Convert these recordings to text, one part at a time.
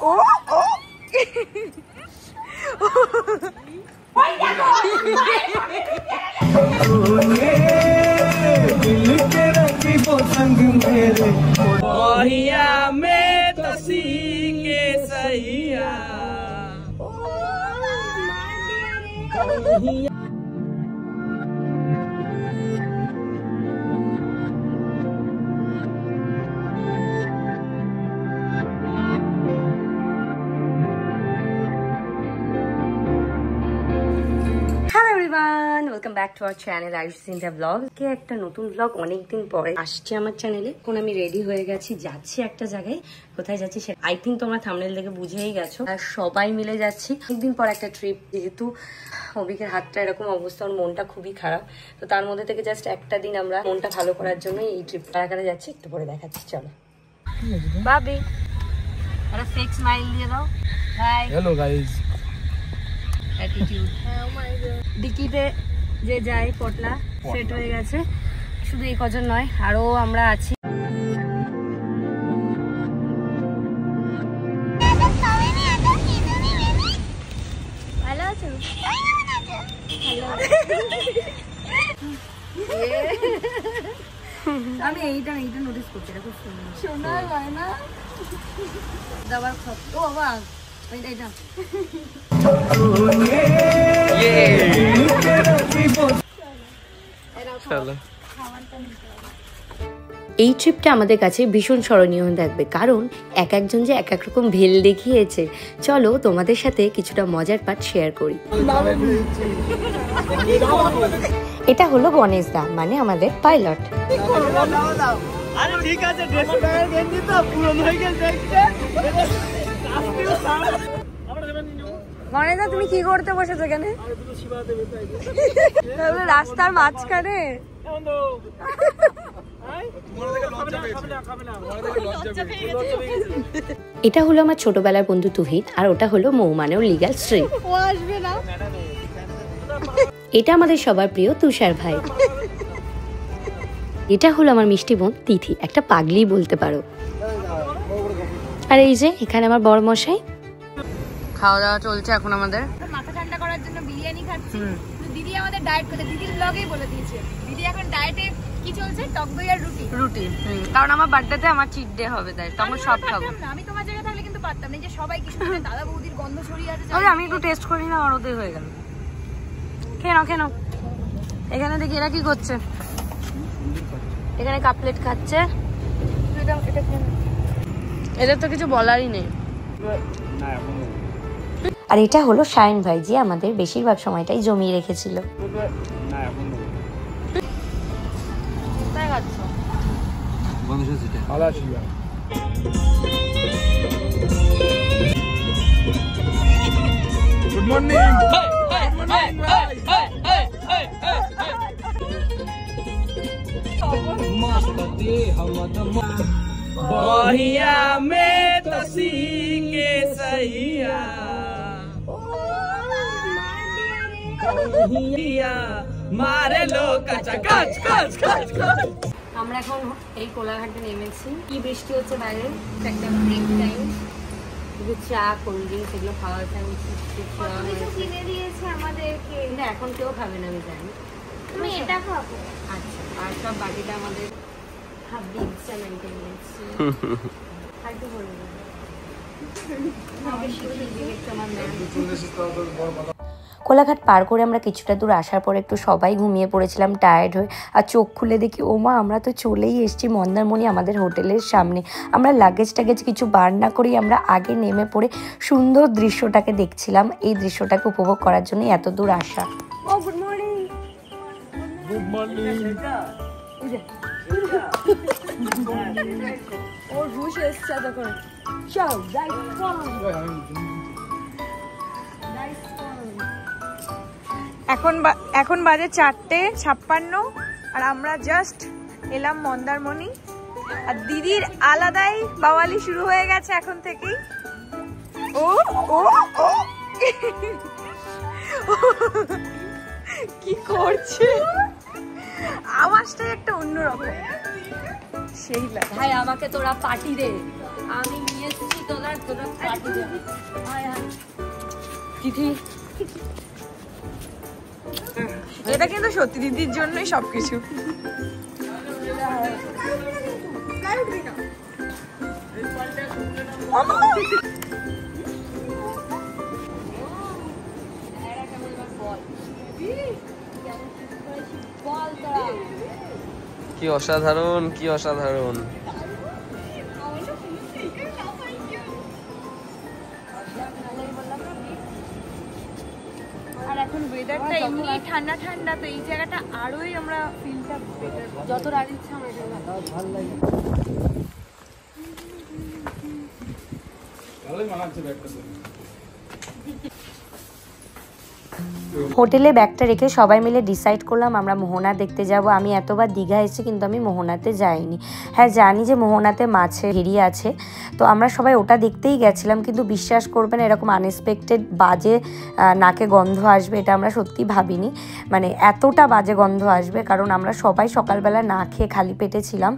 ও ও में तसी के सैया welcome back to our channel Ayush Sinha vlog কে একটা নতুন ব্লগ অনেকদিন পরে আসছে আমার চ্যানেলে। এখন আমি রেডি হয়ে গেছি, যাচ্ছি একটা জায়গায়। কোথায় যাচ্ছি সে আই থিঙ্ক তোমরা থাম্বনেল দেখে বুঝেই গেছো। আর সবাই মিলে যাচ্ছি একদিন পর একটা ট্রিপ। যেহেতু অভিকের হাতটা এরকম অবস্থা, ওর মনটা খুবই খারাপ, তো তার মধ্যে থেকে জাস্ট একটা দিন আমরা মনটা ভালো করার জন্য এই ট্রিপ কারা যাচ্ছি একটু পরে দেখাচ্ছি। চলো বাবি একটা ফেক স্মাইল দিয়ে দাও। Hi hello guys. অ্যাটিটিউড ডিকিতে যে যায় পটলা সেট হয়ে গেছে। শুধু এই কজন নয়, আরো আমরা আছি। ভালো আছো? আমি এইটা নোটিস করছি, এটা খুব সুন্দর। শোনা যায় না দাবার খত। ও বাবা এইটা এই ট্রিপটা আমাদের কাছে ভীষণ স্মরণীয় হয়ে থাকবে, কারণ এক একজন যে এক এক রকম ভেল দেখিয়েছে। চলো তোমাদের সাথে কিছুটা মজার পার্ট শেয়ার করি। এটা হলো গণেশ দা, মানে আমাদের পাইলট। গণেশ দা তুমি কি করতে বসেছো এখানে? রাস্তার মাঝখানে। এটা হলো আমার ছোটবেলার বন্ধু তুহিন, আর ওটা হলো মৌ, মানে ওর লিগ্যাল স্ত্রী। এটা আমাদের সবার প্রিয় তুষার ভাই। এটা হলো আমার মিষ্টি বোন তিথি, একটা পাগলি বলতে পারো। আর এই যে এখানে আমার বড় মশাই। খাওয়া দাওয়া চলছে এখন আমাদের। মাথা ঠান্ডা করার জন্য বিরিয়ানি খাচ্ছি। দিদি আমাদের ডায়েট করে, দিদির ব্লগেই বলে দিয়েছে দিদি এখন ডায়েটে কি চলছে, টক দই আর রুটি। কারণ আমার বার্থডেতে আমার চিট ডে হবে, তাই তখন সব খাবো। আমি তোমার জায়গায় থাকলে কিন্তু পারতাম না, যে সবাই কিছু দাদা বৌদির গন্ধ ছড়িয়ে আছে। আমি একটু টেস্ট করি না, আমার ওদের হয়ে গেল। খেয়ে নাও। এখানে দেখি এরা কি করছে। এখানে কাপলেট খাচ্ছে। এদের তো কিছু বলারই নেই। আর এটা হলো শাইন ভাই, যে আমাদের বেশিরভাগ সময়টাই জমিয়ে রেখেছিল। Good morning. बहिया में तसी के सैया मारे लो कचा कच कच कच कच। আমরা এখন এই কোলাঘাটে নেমেছি। কি বৃষ্টি হচ্ছে বাইরে, একটা ব্রেক টাইম, চা কোল্ড ড্রিঙ্কস এগুলো খাওয়ার টাইম। কিনে দিয়েছে আমাদেরকে, কিন্তু এখন কেউ খাবে না আমি জানি। তুমি এটা খাবো। আচ্ছা, আর সব বাকিটা আমাদের হাবি ইচ্ছা মেনটেন করছি। আর তো বলবো কোলাঘাট পার করে আমরা কিছুটা দূর আসার পর একটু সবাই ঘুমিয়ে পড়েছিলাম টায়ার্ড হয়ে। আর চোখ খুলে দেখি ও মা, আমরা তো চলেই এসেছি মন্দারমণি, আমাদের হোটেলের সামনে। আমরা লাগেজ কিছু বার না করেই আমরা আগে নেমে পড়ে সুন্দর দৃশ্যটাকে দেখছিলাম। এই দৃশ্যটাকে উপভোগ করার জন্য এত দূর আসা। ও গুড মর্নিং। Good morning. ওর হুশ এসছে তখন। চল যাই। এখন বাজে 4:56 আর আমরা জাস্ট এলাম মন্দারমণি। আর দিদির আলাদাই বাওয়ালি শুরু হয়ে গেছে এখন থেকেই। ও ও ও কি করছে, আওয়াজটা একটা অন্যরকম। সেই লাগে ভাই আমাকে তোরা পার্টি দে, আমি নিয়ে এসেছি তোরা এটা কিন্তু সত্যি দিদির জন্যই সবকিছু। কি অসাধারণ, কি অসাধারণ। আর এখন ওয়েদারটা এমনি ঠান্ডা ঠান্ডা, তো এই জায়গাটা আরোই আমরা ফিলটা বেটার, যত রাত ইচ্ছা আমরা ভালো লাগে। ভালোই মানাচ্ছে ব্যাগটা। হোটেলে ব্যাগটা রেখে সবাই মিলে ডিসাইড করলাম আমরা মোহনা দেখতে যাব। আমি এতবার দীঘা এসেছি কিন্তু আমি মোহনাতে যাইনি। হ্যাঁ জানি যে মোহনাতে মাছের ভেড়ি আছে, তো আমরা সবাই ওটা দেখতেই গেছিলাম, কিন্তু বিশ্বাস করবেন এরকম আনএক্সপেক্টেড বাজে নাকে গন্ধ আসবে এটা আমরা সত্যি ভাবিনি। মানে এতটা বাজে গন্ধ আসবে, কারণ আমরা সবাই সকালবেলা না খেয়ে খালি পেটে ছিলাম,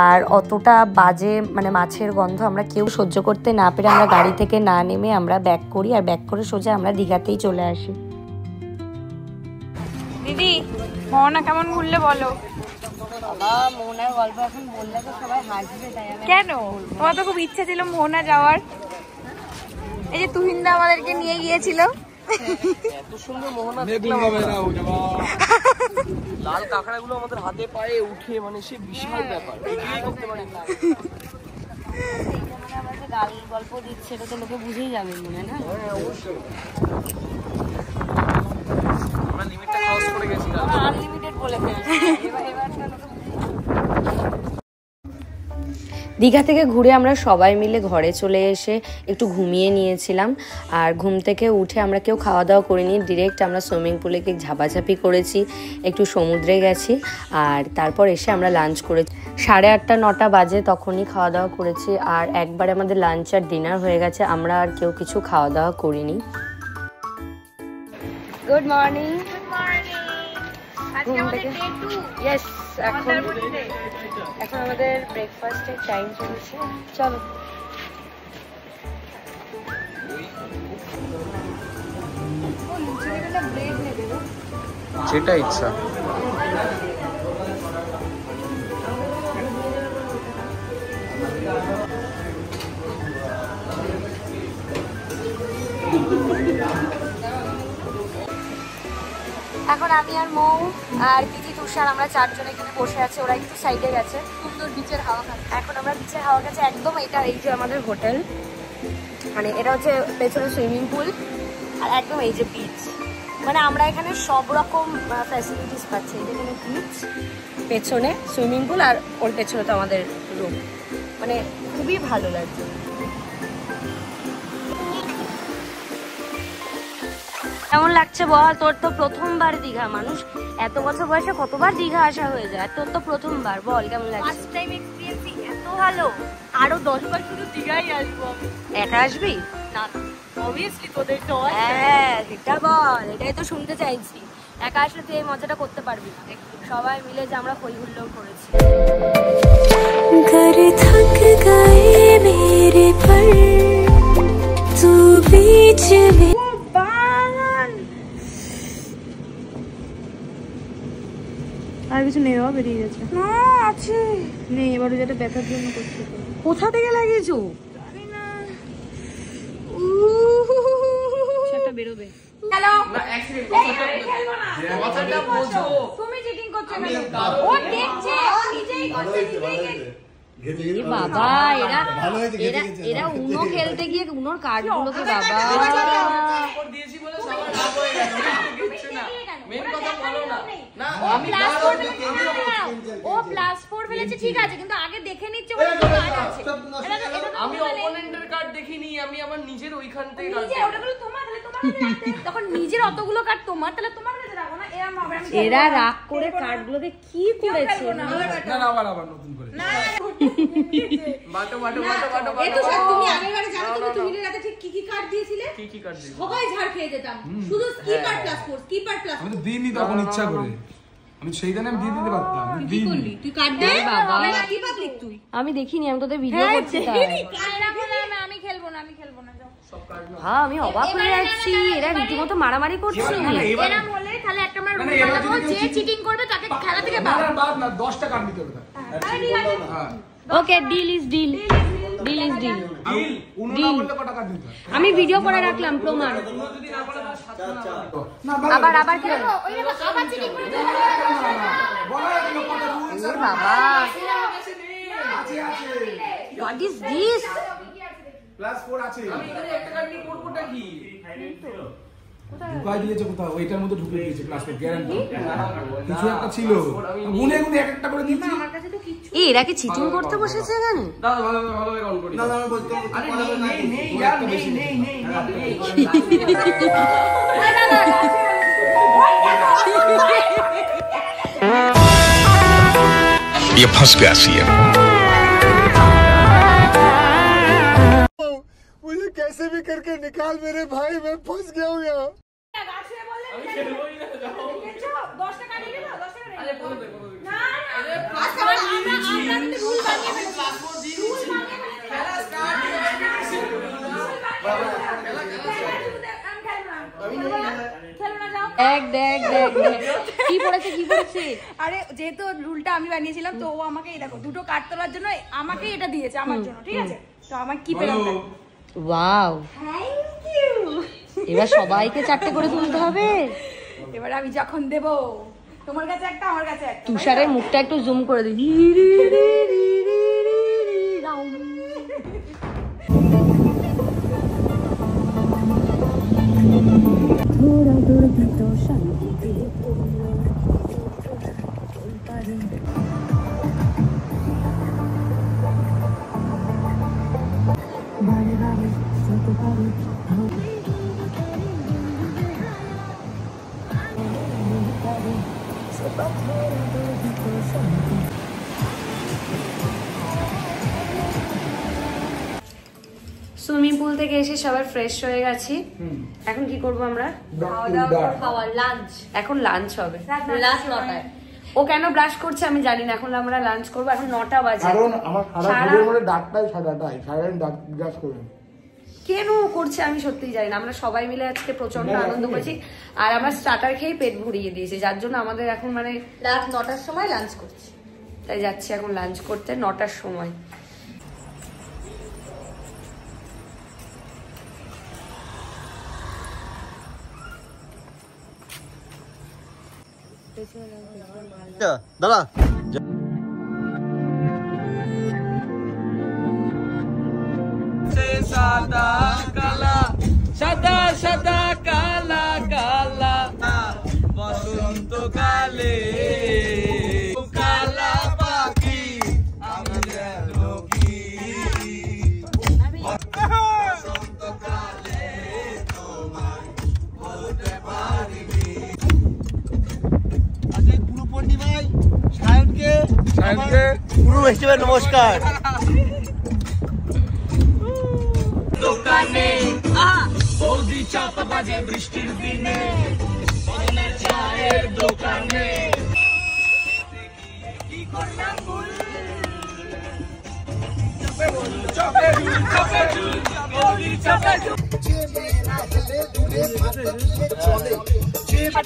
আর অতটা বাজে মানে মাছের গন্ধ আমরা কেউ সহ্য করতে না পেরে আমরা গাড়ি থেকে না নেমে আমরা ব্যাক করি, আর ব্যাক করে সোজা আমরা দীঘাতেই চলে আসি। দিদি মোহনা কেমন ঘুরলে বলো? মোহনার গল্প এখন বললে তো সবাই হাসবে, তাই আমি কেন? তোমার তো খুব ইচ্ছে ছিল মোহনা যাওয়ার। এই যে তুহিনদা আমাদেরকে নিয়ে গিয়েছিল। এত সুন্দর মোহনা দেখলাম, লাল কাঁকড়াগুলো আমাদের হাতে পায়ে উঠে, মানে সে বিশাল ব্যাপার, করতে পারি না। গাল গল্প দিচ্ছে, এটা তো লোকে বুঝেই যাবে মনে না। আমরা লিমিটটা ক্রস করে গেছি, আনলিমিটেড বলে ফেলছি। দীঘা থেকে ঘুরে আমরা সবাই মিলে ঘরে চলে এসে একটু ঘুমিয়ে নিয়েছিলাম, আর ঘুম থেকে উঠে আমরা কেউ খাওয়া দাওয়া করিনি, ডিরেক্ট আমরা সুইমিং পুলে গিয়ে ঝাপাঝাপি করেছি, একটু সমুদ্রে গেছি, আর তারপর এসে আমরা লাঞ্চ করেছি। 8:30 9টা বাজে তখনই খাওয়া দাওয়া করেছি, আর একবারে আমাদের লাঞ্চ আর ডিনার হয়ে গেছে, আমরা আর কেউ কিছু খাওয়া দাওয়া করিনি। Good morning. ইয়েস, এখন আমাদের ব্রেকফাস্টের টাইম চলছে, চলো। যেটা ইচ্ছা। এখন আমি আর মৌ আর দিদি তুষার আমরা 4 জন এখানে বসে আছে, ওরা একটু সাইডে গেছে, সুন্দর বিচের হাওয়া খাচ্ছে। এখন আমরা বিচের হাওয়া খাচ্ছি একদম। এই যে আমাদের হোটেল, মানে এটা হচ্ছে পেছনে সুইমিং পুল, আর একদম এই যে বিচ, মানে আমরা এখানে সব রকম ফ্যাসিলিটিস পাচ্ছি। এখানে বিচ, পেছনে সুইমিং পুল, আর ওর পেছনে তো আমাদের রুম, মানে খুবই ভালো লাগছে। কেমন লাগছে বল? তোর তো প্রথমবার দীঘা, মানুষ এত বছর বয়সে কতবার দীঘা আসা হয়ে যায়, তোর তো প্রথমবার, বল কেমন লাগছে? ফার্স্ট টাইম এক্সপেরিয়েন্স এত ভালো, আরো 10 বার শুধু দীঘাই আসবো। একা আসবি? না অবভিয়াসলি তোদের তো। হ্যাঁ সেটা বল, এটাই তো শুনতে চাইছি। একা আসলে তুই এই মজাটা করতে পারবি না। সবাই মিলে যে আমরা হই হুল্লোড় করেছি। घर थक गए मेरे पर तू बीच में। আর কিছু নেই, বাবা বেরিয়ে গেছে। না আছে নেই, এবারে যেটা ব্যথার জন্য করছে। কোথা থেকে লাগিয়েছো? জানি না, সেটা বেরোবে। হ্যালো, না অ্যাক্সিডেন্ট, কথাটা বোঝো। তুমি চিটিং করছো কেন? ও দেখছে, ও নিজেই করছে, নিজেই দেখছে। বাবা এরা উনো খেলতে গিয়ে উনোর কার্ডগুলোকে বাবা দিয়েছি বলে সবার লাভ হয়ে গেছে, কিছু না। মেন কথা বলো না। না আমি ও +4 ফেলেছে, ঠিক আছে, কিন্তু আগে দেখে নিচ্ছে ওর কি কার্ড আছে। আমি অপোনেন্টের কার্ড দেখিনি, আমি আমার নিজের ওইখান থেকে কার্ড নিজে ওটাগুলো তোমার, তাহলে তোমার কাছে রাখতে। তখন নিজের অতগুলো কার্ড তোমার, তাহলে তোমার কাছে রাখো না। এরকম হবে আমি এরা রাগ করে কার্ডগুলোকে কি করেছে? না আবার নতুন করে বাটো এই তো সব তুমি আগেরবারে জানো তুমি তুমিনের রাতে ঠিক কি কার্ড দিয়েছিলে? কি কার্ড দিয়েছি? সবাই ঝাড় খেয়ে যেতাম, শুধু স্কিপার +4, স্কিপার +4। আমি তো দিইনি তখন ইচ্ছা করে, আমি সেইখানে আমি দিয়ে দিতে পারতাম, আমি দিইনি। তুই কার্ড দে বাবা, কি পাবলিক তুই? আমি দেখিনি, আমি তোদের ভিডিও করছি তাই। কার্ড রাখো না, আমি খেলবো না। আমি খেলবো না, যাও। হ্যাঁ আমি অবাক হয়ে যাচ্ছি, এরা রীতিমতো মারামারি করছে। এরকম হলে তাহলে একটা আমরা রুল বানাবো, যে চিটিং করবে তাকে খেলা থেকে বাদ না 10টা কাট দিতে হবে। ঠিক আছে। Okay, deal is deal, deal is deal. Deal. আমি ভিডিও করে রাখলাম প্রমাণ। আবার আবার কি হলো? ওই দেখো আবার চিটিং করে দিল। এ বাবা, হোয়াট ইজ দিস? +4 আছে। আমি এখানে একটা কার্ড নিয়ে করবোটা কি? ঢুকাই দিয়েছে কোথাও, ওইটার মধ্যে ঢুকে দিয়েছে +4 গ্যারান্টি। কিছু একটা ছিল, গুনে গুনে এক একটা করে দিয়েছি। এই এরা কি চিটিং করতে বসেছে এখানে? দাদা ভালো অন করি। না আমি বলতে আরে নেই यार নেই ये फंस गया सीएम। मुझे कैसे भी करके निकाल मेरे भाई, मैं फंस गया हूँ यहाँ। আমি খেলবো না যাও। 10 টাকা নিয়ে নাও, 10 টাকা আরে বলো দে না না আচ্ছা আমরা কিন্তু রুল বানিয়ে ফেলেছি। পাসপোর্ট দিয়ে দিচ্ছি। খেলা স্টার্ট কি পড়েছে কি পড়েছে? আরে যেহেতু রুলটা আমি বানিয়েছিলাম তো ও আমাকে এই দেখো দুটো কার্ড তোলার জন্য আমাকে এটা দিয়েছে আমার জন্য, ঠিক আছে? তো আমার কি পেলাম? Wow, thank you. এবার সবাইকে 4টে করে তুলতে হবে। এবার আমি যখন দেব, তোমার কাছে একটা আমার কাছে একটা। তুষারের মুখটা একটু জুম করে দিই। সুইমিং পুল থেকে এসে সবাই ফ্রেশ হয়ে গেছি। এখন কি করব আমরা? খাওয়া, লাঞ্চ। এখন লাঞ্চ হবে লাঞ্চ 9টায়। ও কেন ব্রাশ করছে আমি জানি না, এখন আমরা লাঞ্চ করব। এখন 9টা বাজে। কারণ আমার সারা ভিডিওর মধ্যে ডাকটাই সাদাটাই, সারাদিন ডাক ব্রাশ করবেন। কেন করছে আমি সত্যিই জানি না। আমরা সবাই মিলে আজকে প্রচন্ড আনন্দ করেছি, আর আমরা স্টার্টার খেয়ে পেট ভরিয়ে দিয়েছি, যার জন্য আমাদের এখন মানে রাত 9টার সময় লাঞ্চ করছি। তাই যাচ্ছি এখন লাঞ্চ করতে 9টার সময়। দাদা সাদা কালা সাদা সাদা কালা কালা বসন্ত কালে কালা পাখি আমি যেন কি বসন্ত কালে তোমায় বলতে পারিনি। আজকে গুরু পূর্ণিমায় সায়নকে গুরু হিসেবে নমস্কার। দোকানে বৌদি চাপ বাজে বৃষ্টির দিনে চায়ের দোকানে কি করলাম ভুল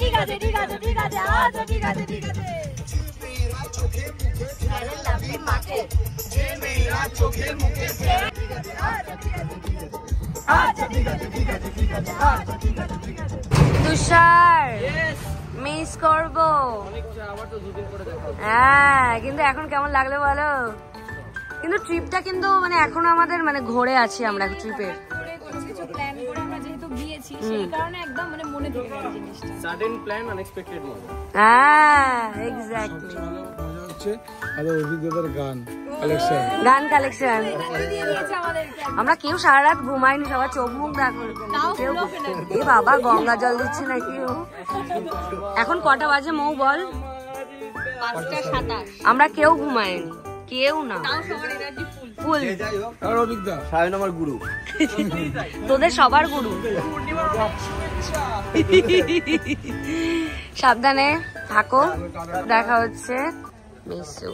ঠিক আছে ঠিক আছে ঠিক আছে, আচ্ছা ঠিক আছে ঠিক আছে। তুষার মিস করবো। হ্যাঁ, কিন্তু এখন কেমন লাগলো বলো? কিন্তু ট্রিপটা কিন্তু মানে এখন আমাদের মানে ঘোরে আছি আমরা ট্রিপে। কিছু প্ল্যান করে আমরা যেহেতু গিয়েছি সেই কারণে একদম মানে মনে থেকে গেল জিনিসটা। সাডেন প্ল্যান আনএক্সপেক্টেড মজা। হ্যাঁ এক্স্যাক্টলি। মজা হচ্ছে আর অভিজ্ঞতার গান কালেকশন। গান কালেকশন দিয়ে দিয়েছে আমাদেরকে। আমরা কেউ সারা রাত ঘুমাইনি, সবার চোখ মুখ দেখো। কেউ এ বাবা গঙ্গা জল দিচ্ছে নাকি ও? এখন কটা বাজে মৌ বল? 5:27। আমরা কেউ ঘুমাইনি, কেউ না, ফুল। আর অভিজ্ঞতা সায়ন আমার গুরু। তোদের সবার গুরু। সাবধানে থাকো, দেখা হচ্ছে। Miss you.